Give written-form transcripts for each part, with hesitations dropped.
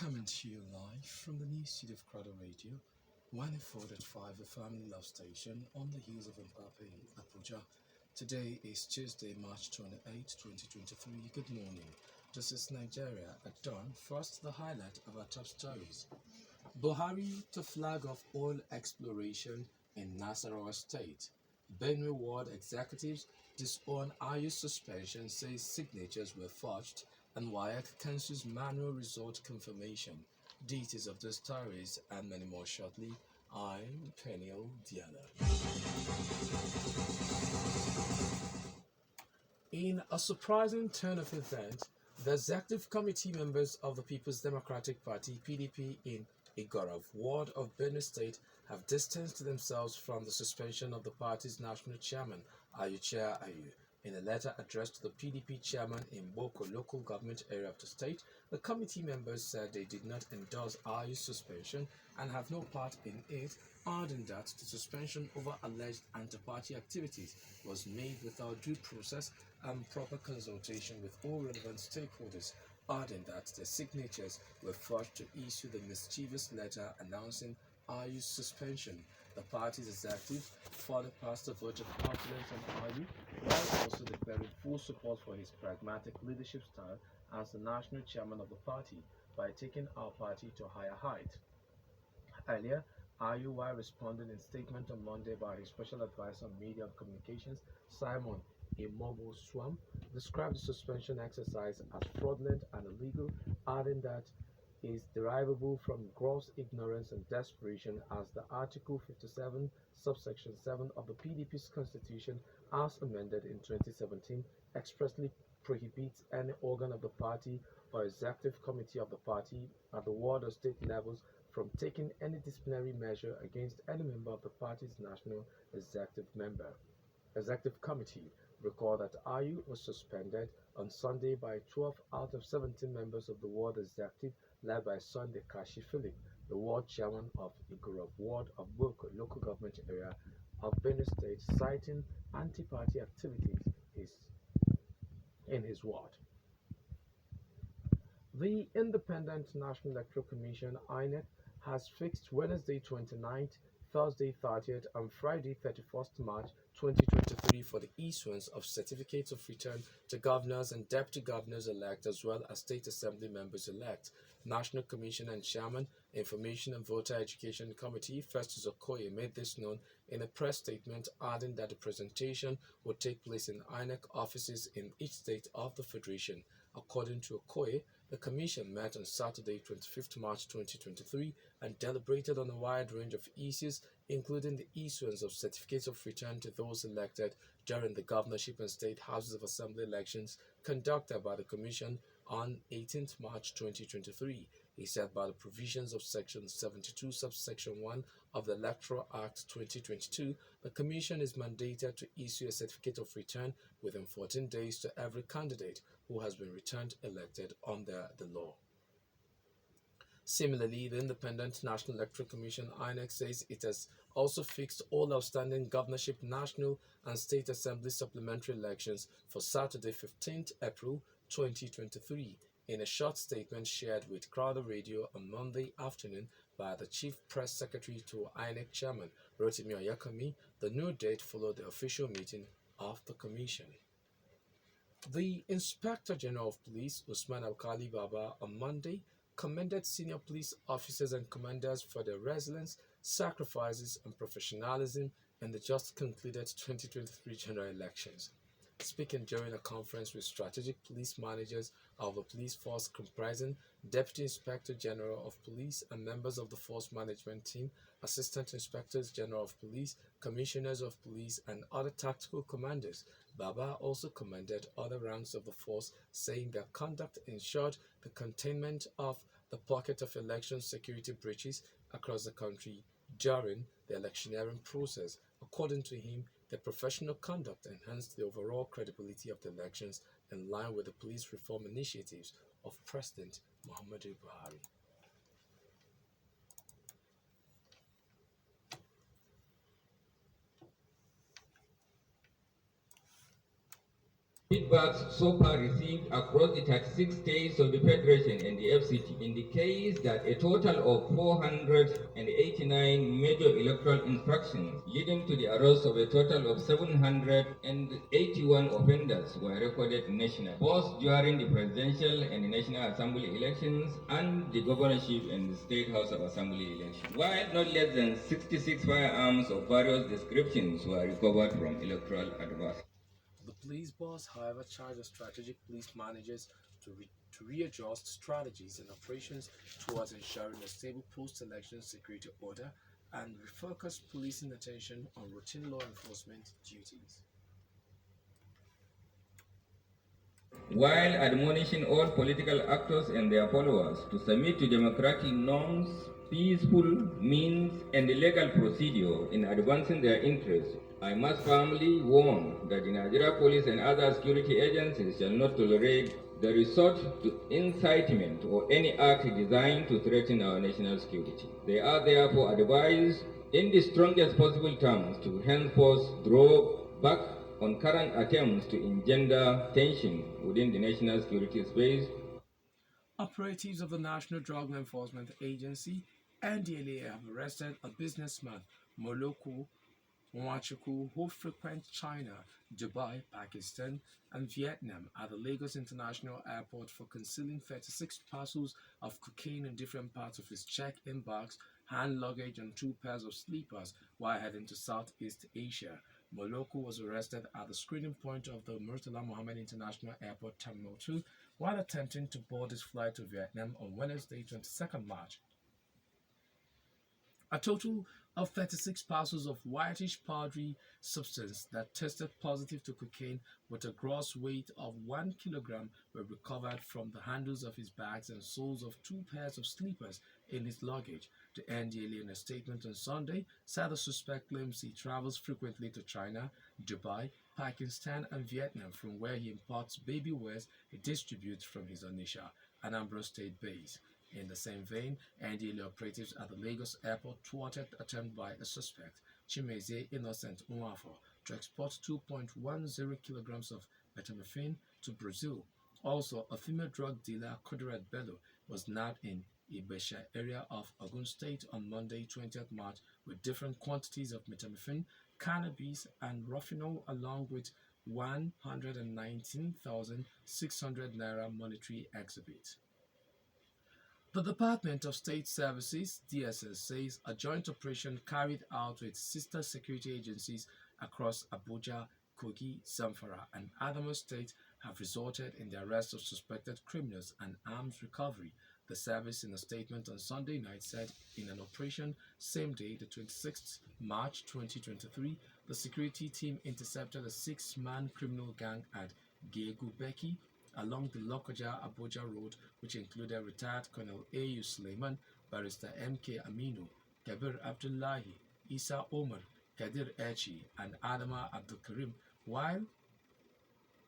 Coming to you live from the new city of Crowder Radio, 104.5, the Family Love Station on the hills of Mpape, Abuja. Today is Tuesday, March 28, 2023. Good morning. This is Nigeria at dawn. First, the highlight of our top stories. Buhari to flag off oil exploration in Nasarawa State. Benue Ward executives disown IU suspension, says signatures were forged, and WAEC cancels manual result confirmation. Details of the stories and many more shortly. I'm Peniel Diana. In a surprising turn of events, the executive committee members of the People's Democratic Party (PDP) in Igorov ward of Benue State have distanced themselves from the suspension of the party's national chairman, Ayuchia Ayu. In a letter addressed to the PDP chairman in Boko local government area of the state, the committee members said they did not endorse Ayu's suspension and have no part in it, adding that the suspension over alleged anti-party activities was made without due process and proper consultation with all relevant stakeholders, adding that their signatures were forged to issue the mischievous letter announcing Ayu's suspension. The party's executive further passed a vote of confidence on Ayu, while also declaring full support for his pragmatic leadership style as the national chairman of the party by taking our party to a higher height. Earlier, Ayu, while responding in statement on Monday by his special advisor on media and communications, Simon Imobo Swam, described the suspension exercise as fraudulent and illegal, adding that is derivable from gross ignorance and desperation as the Article 57, subsection 7 of the PDP's constitution as amended in 2017 expressly prohibits any organ of the party or executive committee of the party at the ward or state levels from taking any disciplinary measure against any member of the party's national executive committee. Recall that Ayu was suspended on Sunday by 12 out of 17 members of the ward executive led by Sunday Kashi Philip, the ward chairman of Igorov ward of Boko local government area of Benue State, citing anti-party activities in his ward. The Independent National Electoral Commission (INEC) has fixed Wednesday 29th, Thursday 30th, and Friday 31st March 2023 for the issuance of certificates of return to governors and deputy governors-elect as well as state assembly members-elect. National Commission and Chairman, Information and Voter Education Committee Festus Okoye made this known in a press statement, adding that the presentation would take place in INEC offices in each state of the Federation. According to Okoye, the Commission met on Saturday, 25th March 2023 and deliberated on a wide range of issues, including the issuance of certificates of return to those elected during the governorship and state houses of assembly elections conducted by the Commission on 18th March 2023. He said by the provisions of Section 72, subsection 1 of the Electoral Act 2022, the Commission is mandated to issue a certificate of return within 14 days to every candidate who has been returned elected under the law. Similarly, the Independent National Electoral Commission (INEC) says it has also fixed all outstanding governorship, national, and state assembly supplementary elections for Saturday, 15th April 2023. In a short statement shared with Crowder Radio on Monday afternoon by the Chief Press Secretary to INEC Chairman Rotimi Oyakami, the new date followed the official meeting of the Commission. The Inspector General of Police, Usman Alkali Baba, on Monday commended senior police officers and commanders for their resilience, sacrifices, and professionalism in the just concluded 2023 general elections. Speaking during a conference with strategic police managers of the police force comprising Deputy Inspector General of Police and members of the force management team, Assistant Inspectors General of Police, Commissioners of Police, and other tactical commanders, Baba also commended other ranks of the force, saying their conduct ensured the containment of the pocket of election security breaches across the country during the electioneering process. According to him, their professional conduct enhanced the overall credibility of the elections in line with the police reform initiatives of President Muhammadu Buhari. Feedbacks so far received across the 36 states of the Federation and the FCT indicates that a total of 489 major electoral infractions, leading to the arrest of a total of 781 offenders, were recorded nationally, both during the presidential and the National Assembly elections and the governorship and the State House of Assembly elections. While not less than 66 firearms of various descriptions were recovered from electoral adversaries. The police boss, however, charged the strategic police managers to readjust strategies and operations towards ensuring a stable post-election security order and refocus policing attention on routine law enforcement duties. While admonishing all political actors and their followers to submit to democratic norms, peaceful means, and legal procedure in advancing their interests, I must firmly warn that the Nigeria Police and other security agencies shall not tolerate the resort to incitement or any act designed to threaten our national security. They are therefore advised in the strongest possible terms to henceforth draw back on current attempts to engender tension within the national security space. Operatives of the National Drug Enforcement Agency (NDLEA) have arrested a businessman, Moloko Nwachukwu, who frequents China, Dubai, Pakistan, and Vietnam at the Lagos International Airport for concealing 36 parcels of cocaine in different parts of his check-in bags, hand luggage, and 2 pairs of slippers while heading to Southeast Asia. Moloko was arrested at the screening point of the Murtala Mohammed International Airport Terminal 2 while attempting to board his flight to Vietnam on Wednesday, 22nd March. A total of 36 parcels of whitish powdery substance that tested positive to cocaine with a gross weight of 1 kilogram were recovered from the handles of his bags and soles of 2 pairs of slippers in his luggage. The NDLA, in a statement on Sunday, said the suspect claims he travels frequently to China, Dubai, Pakistan, and Vietnam, from where he imports baby wears he distributes from his Onisha, Anambra State base. In the same vein, NDLA operatives at the Lagos airport thwarted attempt by a suspect, Chimeze Innocent Nwafo, to export 2.10 kilograms of methamphetamine to Brazil. Also, a female drug dealer, Kudirat Bello, was nabbed in Ibesha area of Ogun State on Monday, 20th March, with different quantities of methamphetamine, cannabis, and rofinol, along with 119,600 naira monetary exhibit. The Department of State Services (DSS) says a joint operation carried out with sister security agencies across Abuja, Kogi, Zamfara, and Adamawa State have resulted in the arrest of suspected criminals and arms recovery. The service, in a statement on Sunday night, said in an operation same day, the 26th March 2023, the security team intercepted a six-man criminal gang at Gegu Beki along the Lokoja-Abuja road, which included retired Colonel A.U. Suleiman, Barrister M.K. Aminu, Kabir Abdullahi, Isa Omar, Kadir Echi, and Adama Abdul Karim, while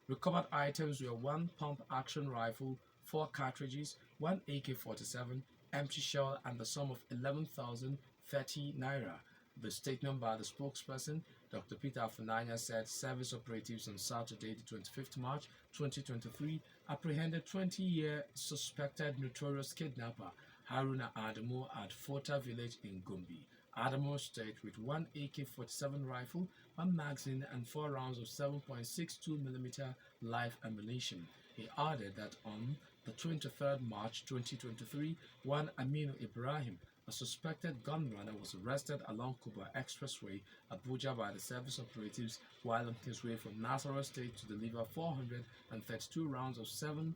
recovered items were one pump-action rifle, 4 cartridges, one AK-47, empty shell, and the sum of 11,030 naira. The statement by the spokesperson, Dr. Peter Afunanya, said service operatives on Saturday, the 25th March 2023, apprehended 20-year suspected notorious kidnapper Haruna Adamu at Fota village in Gombe, Adamawa State, with one AK-47 rifle, one magazine, and 4 rounds of 7.62mm live ammunition. He added that on the 23rd March 2023, one Aminu Ibrahim, a suspected gun runner, was arrested along Kuba Expressway, Abuja, by the service operatives while on his way from Nasarawa State to deliver 432 rounds of 7.62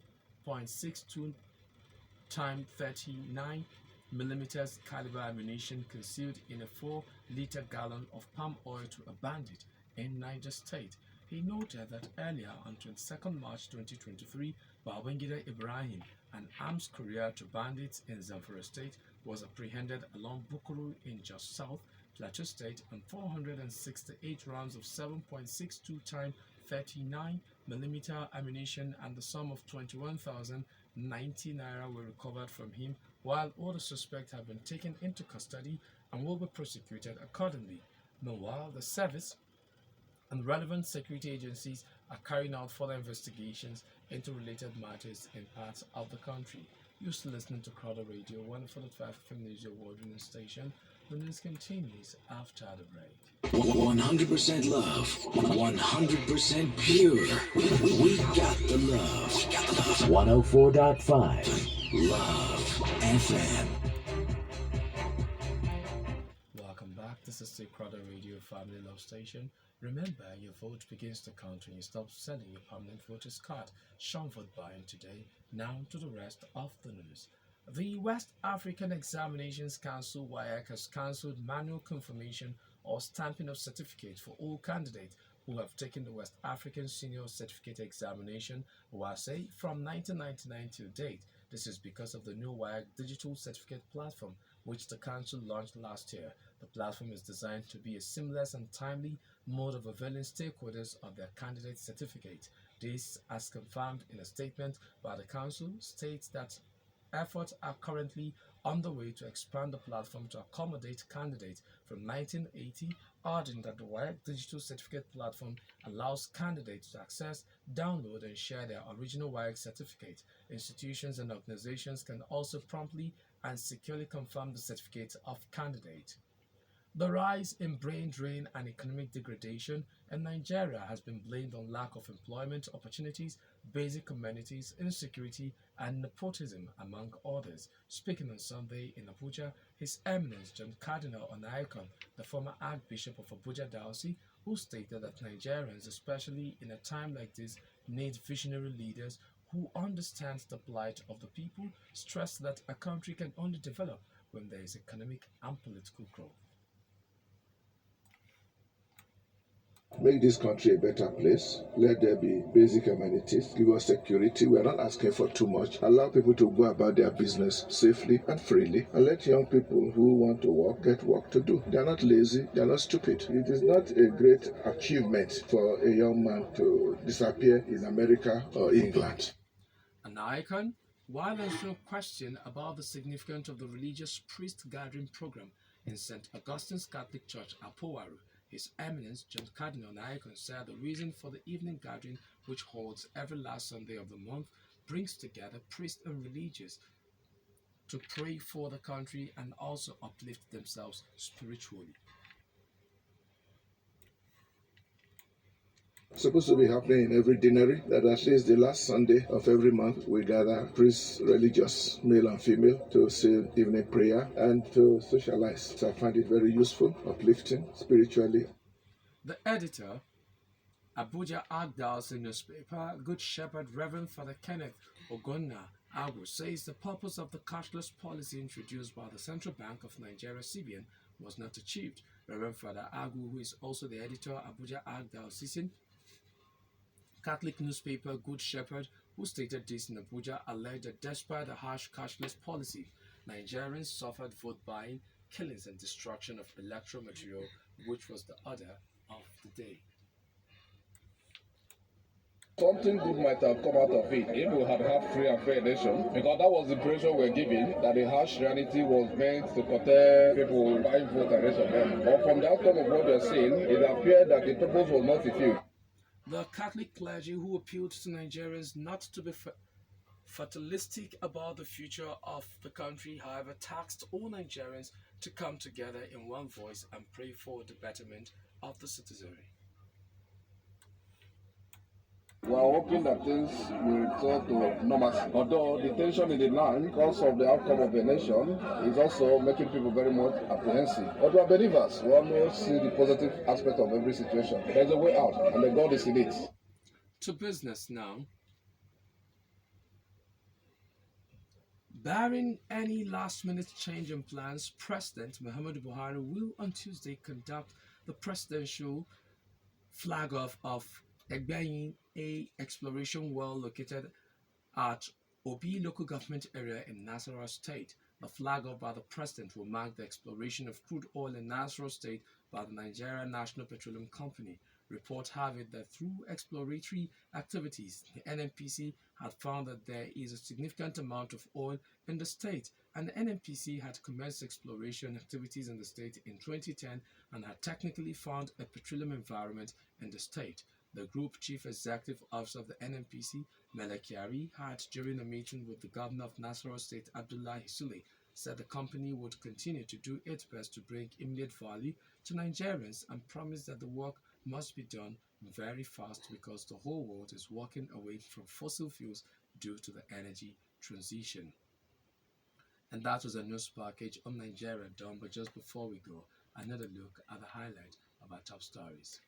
x 39mm caliber ammunition concealed in a 4-liter gallon of palm oil to a bandit in Niger State. He noted that earlier on 22nd March 2023, Babangida Ibrahim, an arms courier to bandits in Zamfara State, was apprehended along Bukuru in Jos South, Plateau State, and 468 rounds of 7.62 x 39mm ammunition and the sum of 21,090 naira were recovered from him, while all the suspects have been taken into custody and will be prosecuted accordingly. Meanwhile, the service and relevant security agencies are carrying out further investigations into related matters in parts of the country. You're still listening to Crowder Radio, 145 FM News, your award-winning station. The news continues after the break. 100% love, 100% pure. We got the love. 104.5 Love FM. Welcome back. This is the Crowder Radio Family Love Station. Remember, your vote begins to count when you stop selling your permanent voters card. Sean vote buying today. Now to the rest of the news. The West African Examinations Council (WAEC) has cancelled manual confirmation or stamping of certificates for all candidates who have taken the West African Senior Certificate Examination (WASE) from 1999 to date. This is because of the new WAEC digital certificate platform, which the council launched last year. The platform is designed to be a seamless and timely mode of availing stakeholders of their candidate certificate. This, as confirmed in a statement by the council, states that efforts are currently underway to expand the platform to accommodate candidates from 1980, adding that the WAEC digital certificate platform allows candidates to access, download, and share their original WAEC certificate. Institutions and organizations can also promptly and securely confirm the certificate of candidates. The rise in brain drain and economic degradation in Nigeria has been blamed on lack of employment opportunities, basic amenities, insecurity, and nepotism, among others. Speaking on Sunday in Abuja, His Eminence John Cardinal Onaiyekan, the former Archbishop of Abuja Diocese, who stated that Nigerians, especially in a time like this, need visionary leaders who understand the plight of the people, stressed that a country can only develop when there is economic and political growth. Make this country a better place. Let there be basic amenities. Give us security. We are not asking for too much. Allow people to go about their business safely and freely. And let young people who want to work get work to do. They are not lazy. They are not stupid. It is not a great achievement for a young man to disappear in America or England. Onaiyekan, while there's no question about the significance of the religious priest gathering program in St. Augustine's Catholic Church, Apowaru, His Eminence John Cardinal Onaiyekan said the reason for the evening gathering, which holds every last Sunday of the month, brings together priests and religious to pray for the country and also uplift themselves spiritually. Supposed to be happening in every deanery, that at least the last Sunday of every month we gather priests, religious, male and female, to say evening prayer and to socialize. So I find it very useful, uplifting spiritually. The editor, Abuja Archdiocese newspaper, Good Shepherd Reverend Father Kenneth Ogonna Agu, says the purpose of the cashless policy introduced by the Central Bank of Nigeria (CBN) was not achieved. Reverend Father Agu, who is also the editor, Abuja Archdiocese Catholic newspaper Good Shepherd, who stated this in Abuja, alleged that despite the harsh cashless policy, Nigerians suffered vote buying, killings, and destruction of electoral material, which was the order of the day. Something good might have come out of it if we had free and fair election, because that was the impression we were given, that the harsh reality was meant to curtail people buying vote and rest of them. But from the outcome of what we are saying, it appeared that the purpose was not fulfilled. The Catholic clergy, who appealed to Nigerians not to be fatalistic about the future of the country, however, tasked all Nigerians to come together in one voice and pray for the betterment of the citizenry. We are hoping that things will return to normalcy. Although the tension in the land, because of the outcome of the election, is also making people very much apprehensive. But we are believers. We always see the positive aspect of every situation. There's a way out, and the God is in it. To business now. Barring any last-minute change in plans, President Muhammadu Buhari will on Tuesday conduct the presidential flag-off of Egbeyin, a exploration well located at Obi local government area in Nasarawa State. The flag-off by the president will mark the exploration of crude oil in Nasarawa State by the Nigeria National Petroleum Company. Reports have it that through exploratory activities, the NNPC had found that there is a significant amount of oil in the state, and the NNPC had commenced exploration activities in the state in 2010 and had technically found a petroleum environment in the state. The Group Chief Executive Officer of the NNPC, Mele Kyari, had during a meeting with the Governor of Nasarawa State, Abdullahi Sule, said the company would continue to do its best to bring immediate value to Nigerians and promised that the work must be done very fast because the whole world is walking away from fossil fuels due to the energy transition. And that was a news package on Nigeria done, but just before we go, another look at the highlight of our top stories.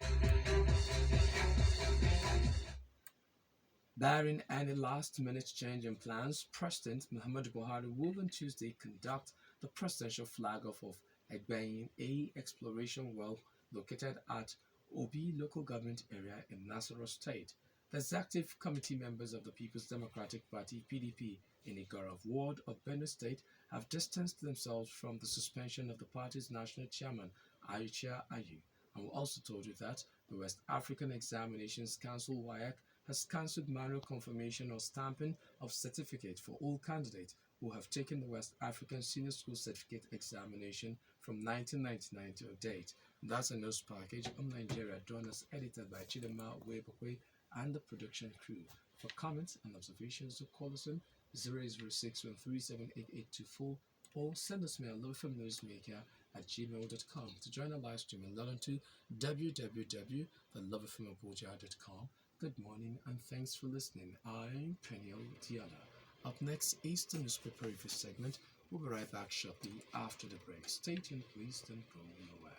Barring any last-minute change in plans, President Muhammadu Buhari will on Tuesday conduct the presidential flag-off of Egbeyin A exploration well located at Obi local government area in Nasarawa State. The executive committee members of the People's Democratic Party (PDP) in Igorov ward of Benue State have distanced themselves from the suspension of the party's national chairman Ayucha Ayu, and were also told you that the West African Examinations Council (WAEC) has cancelled manual confirmation or stamping of certificate for all candidates who have taken the West African Senior School Certificate Examination from 1999 to date. That's a news package on Nigeria done as edited by Chidema Webokwe and the production crew. For comments and observations, call us on 00613788824 or send us mail lovefilmnewsmaker@gmail.com. To join our live stream, log on to www.lovefilmabuja.com. Good morning and thanks for listening. I'm Peniel Tiana. Up next is the newspaper review segment. We'll be right back shortly after the break. Stay tuned, please, don't go nowhere.